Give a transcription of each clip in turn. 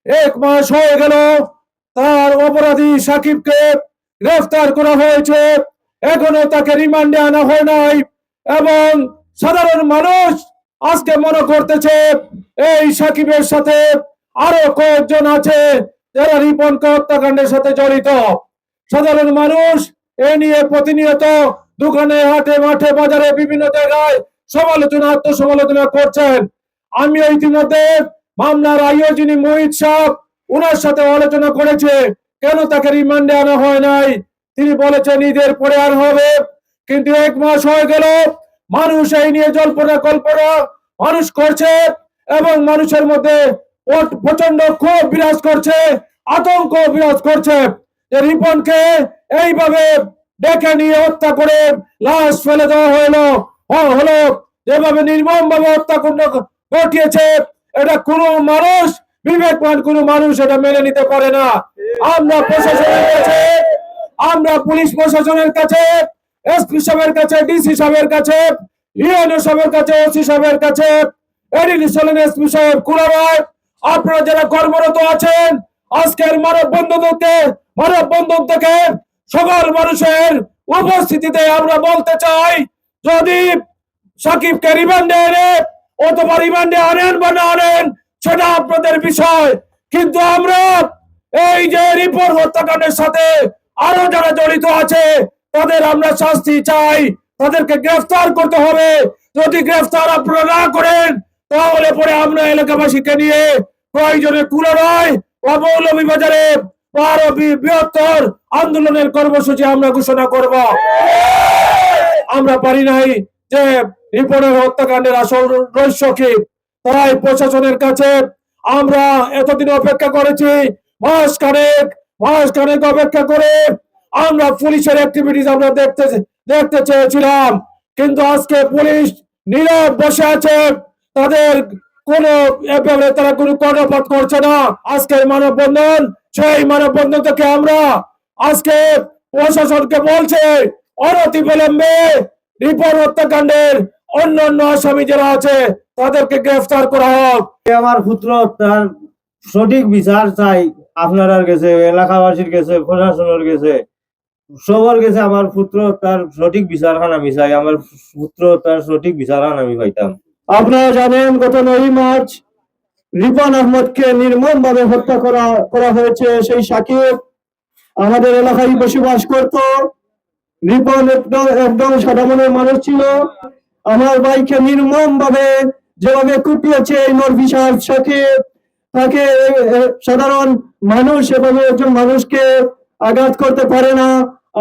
এক মাস হয়ে গেল তার অপরাধী সাকিবকে গ্রেফতার করা হয়েছে, এখনো তাকে রিমান্ডে আনা হয় নাই। এবং সাধারণ মানুষ আজকে মনে করতেছে এই সাকিবের সাথে আরো কয়েকজন আছে যারা রিপনকে হত্যাকাণ্ডের সাথে জড়িত। সাধারণ মানুষ এ নিয়ে প্রতিনিয়ত দোকানে, হাটে, মাঠে, বাজারে বিভিন্ন জায়গায় সমালোচনা, আত্মসমালোচনা করছেন। আমি ইতিমধ্যে মামলার আইও যিনি মোহিত সাহেব, ওনার সাথে আলোচনা করেছে কেন তাকে রিমান্ডে আনা হয় নাই। তিনি বলেছেন ঈদের পরে আর হবে, কিন্তু এক মাস হয়ে গেল মানুষ এই নিয়ে জল্পনা কল্পনা মানুষ করছে এবং মানুষের মধ্যে প্রচন্ড ক্ষোভ বিরাজ করছে, আতঙ্ক বিরাজ করছে যে রিপনকে এইভাবে ডেকে নিয়ে হত্যা করে লাশ ফেলে দেওয়া হলো যেভাবে নির্মম ভাবে হত্যাকাণ্ড ঘটিয়েছে, এটা কোনো মানুষ, বিবেকবান কোনো মানুষ এটা মেনে নিতে পারে না। আমরা প্রশাসনের কাছে, আমরা পুলিশ প্রশাসনের কাছে, এসপি সাহেবের কাছে, ডিসি সাহেবের কাছে, ইউএনও সাহেবের কাছে, ওসি সাহেবের কাছে, এডিশনাল এসপি সাহেব কুলারায়, আপনারা যারা কর্মরত আছেন আজকের মানববন্ধন থেকে সকল মানুষের উপস্থিতিতে আমরা বলতে চাই, যদি সাকিবকে রিমান্ডে এনে অথবা রিমান্ডে আনেন বা না আনেন সেটা আপনাদের বিষয়, কিন্তু আমরা এই যে রিপন হত্যাকাণ্ডের সাথে আরো যারা জড়িত আছে তাদের আমরা শাস্তি চাই, তাদেরকে গ্রেফতার করতে হবে। যদি গ্রেফতার আপনারা না করেন তাহলে পরে আমরা এলাকাবাসীকে নিয়ে প্রয়োজনে কুলারায় বা মৌলভীবাজারে আরো বৃহত্তর আন্দোলনের কর্মসূচি আমরা ঘোষণা করব। আমরা পারি নাই যে রিপনের হত্যাকাণ্ডের আসল রহস্য কি, তাই প্রশাসনের কাছে আমরা এতদিন অপেক্ষা করেছি, মাস খানেক অপেক্ষা করে আমরা পুলিশের অ্যাক্টিভিটিস আমরা দেখতে চেয়েছিলাম, কিন্তু আজকে পুলিশ নীরব বসে আছে, তাদের কোনো ব্যাপারে তারা কোনো কর্ণপাত করছে না। আজকের মানববন্ধন সেই মানববন্ধন থেকে আমরা আজকে প্রশাসনকে বলছে অনতিবিলম্বে রিপন হত্যাকাণ্ডের অন্যান্য আসামি যারা আছে তাদেরকে গ্রেফতার করা হোক। আমার পুত্র তার সঠিক বিচার চাই, আপনার কাছে, এলাকাবাসীর কাছে, প্রশাসনের কাছে, সবার কাছে আমার পুত্র তার সঠিক বিচার আমি চাই, আমার পুত্র তার সঠিক বিচার আমি পাইতাম। আপনারা জানেন গত 9 মার্চ রিপন আহমদকে নির্মম ভাবে হত্যা করা হয়েছে। সেই সাকিব আমাদের এলাকায় বসবাস করত। রিপন একদম সাধারণ মানুষ ছিল। আমার ভাইকে নির্মম ভাবে যেভাবে কুপিয়েছে এই নরভিশাল সাকিব, তাকে সাধারণ মানুষ এভাবে একজন মানুষকে আঘাত করতে পারে না।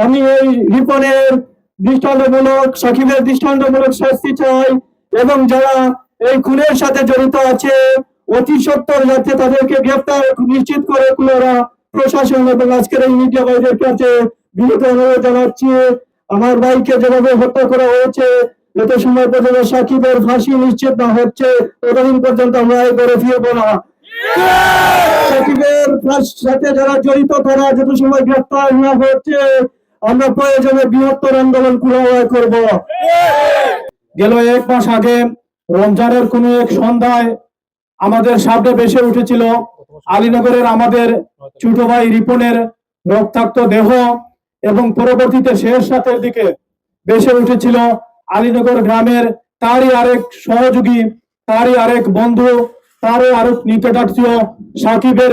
আমি এই রিপনের দৃষ্টান্তমূলক, সাকিবের দৃষ্টান্তমূলক শাস্তি চাই এবং যারা এই খুনের সাথে জড়িত আছে অতি সত্বর যাতে তাদেরকে গ্রেফতার নিশ্চিত করে পুনরা প্রশাসন এবং আজকের এই মিডিয়া ভাইদের কাছে বিনীত অনুরোধ জানাচ্ছি, আমার ভাইকে যেভাবে হত্যা করা হয়েছে যত সময় পর্যন্ত সাকিবের ফাঁসি নিশ্চিত না হচ্ছে ততদিন পর্যন্ত আমরা এই ঘরে ফিরব না। সাকিবের সাথে যারা জড়িত তারা যত সময় গ্রেফতার না হচ্ছে আমরা প্রয়োজনে বৃহত্তর আন্দোলন করব। গেল 1 মাস আগে রমজানের কোন এক সন্ধ্যায় আমাদের সামনে ভেসে উঠেছিল আলীনগরের আমাদের ছোট ভাই রিপনের রক্তাক্ত দেহ এবং পরবর্তীতে শেষ রাতের দিকে ভেসে উঠেছিল আলীনগর গ্রামের তারই আরেক সহযোগী, তারই আরেক বন্ধু, তারই আরেক নিকটাত্মীয় সাকিবের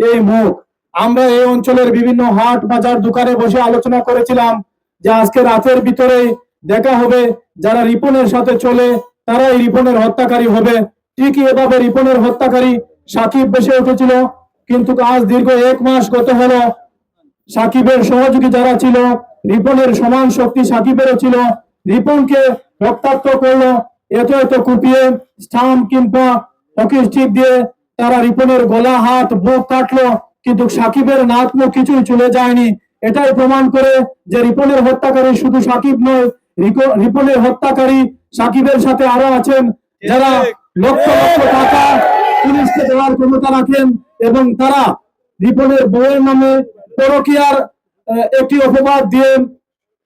এই মুখ। আমরা এই অঞ্চলের বিভিন্ন হাট বাজার দোকানে বসে আলোচনা করেছিলাম যে আজকে রাতের ভিতরে দেখা হবে যারা রিপনের সাথে চলে তারাই রিপনের হত্যাকারী হবে। ঠিকই এভাবে রিপনের হত্যাকারী সাকিব বেশে উঠেছিল, কিন্তু আজ দীর্ঘ 1 মাস গত হলো সাকিবের সহযোগী যারা ছিল, রিপনের সমান শক্তি সাকিবেরও ছিল, রিপনকে রক্তাক্ত করলো, এত কুপিয়ে স্টাম্প কিংবা হকি স্টিক দিয়ে তারা রিপনের গলা, হাত, বুক কাটলো, কিন্তু সাকিবের নাক মুখ কিছুই চলে যায়নি। এটাই প্রমাণ করে যে রিপনের হত্যাকারী শুধু সাকিব নয়, রিপনের হত্যাকারী সাকিবের সাথে আরো আছেন যারা লক্ষ লক্ষ টাকা পুলিশকে দেওয়ার ক্ষমতা রাখেন এবং তারা রিপনের বউয়ের নামে পরকীয়ার একটি অপবাদ দিয়ে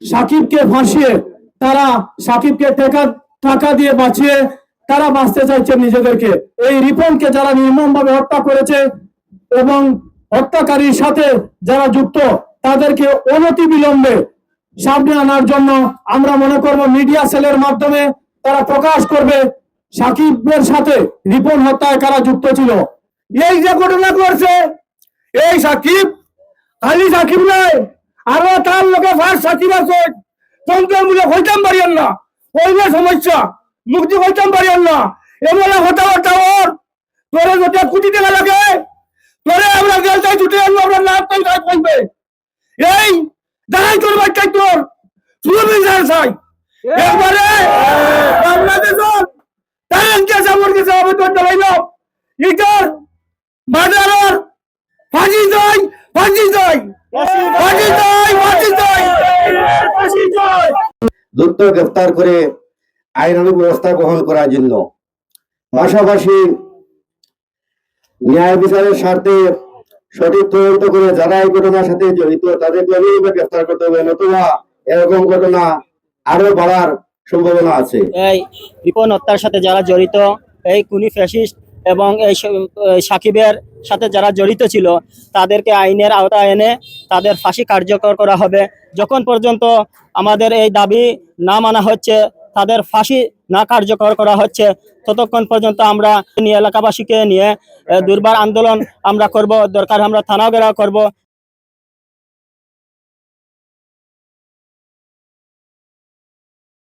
সাকিবকে ফাঁসিয়ে তারা সাকিবকে টাকা দিয়ে বাঁচিয়ে তারা বাঁচতে চাইছেন নিজেদেরকে। এই রিপনকে যারা নির্মম ভাবে হত্যা করেছে এবং হত্যাকারীর সাথে যারা যুক্ত তাদেরকে অনতিবিলম্বে সামনে আনার জন্য আমরা মনে করব মিডিয়া সেলের মাধ্যমে তারা প্রকাশ করবে সাকিবের সাথে রিপন হত্যায় কারা যুক্ত ছিল। এই যে ঘটনা করছে এই সাকিব, খালি সাকিব নয়, আরো তার লোকে ফার্স্ট সাকিব আছে, তন্ত্রের মূল্য হইতাম পারিয়ান না, হইলে সমস্যা মুক্তি হইতাম পারিয়ান না, এমন কথাবার্তা ওর তোরে যদি কোটি টাকা লাগে তোরে আমরা জেলটাই ছুটে আনবো, আমরা না তাই তাই বলবে এই দাঁড়াই তোর বাচ্চাই তোর শুধু বিচার চাই একবারে বাংলাদেশের তারেন কে সামর কে সামর তোর দাঁড়াইলাম ইটার বাজারের ফাঁসি চাই, ফাঁসি চাই, ফাঁসি চাই, ফাঁসি চাই, ফাঁসি চাই। দ্রুত গ্রেফতার করে আইনানুগ ব্যবস্থা গ্রহণ করার জন্য, পাশাপাশি ন্যায় বিচারের স্বার্থে সঠিক তদন্ত করে যারা এই ঘটনার সাথে জড়িত তাদেরকে অবিলম্বে গ্রেফতার করতে হবে, নতুবা এরকম ঘটনা আরো বাড়ার সম্ভাবনা আছে। এই রিপন হত্যার সাথে যারা জড়িত, এই খুনি ফ্যাসিস্ট এবং এই সাকিবের সাথে যারা জড়িত ছিল তাদেরকে আইনের আওতায় এনে তাদের ফাঁসি কার্যকর করা হবে। যখন পর্যন্ত আমাদের এই দাবি না মানা হচ্ছে, তাদের ফাঁসি না কার্যকর করা হচ্ছে, ততক্ষণ পর্যন্ত আমরা এলাকাবাসীকে নিয়ে দুর্বার আন্দোলন আমরা করব, দরকার আমরা থানা ঘেরাও করব।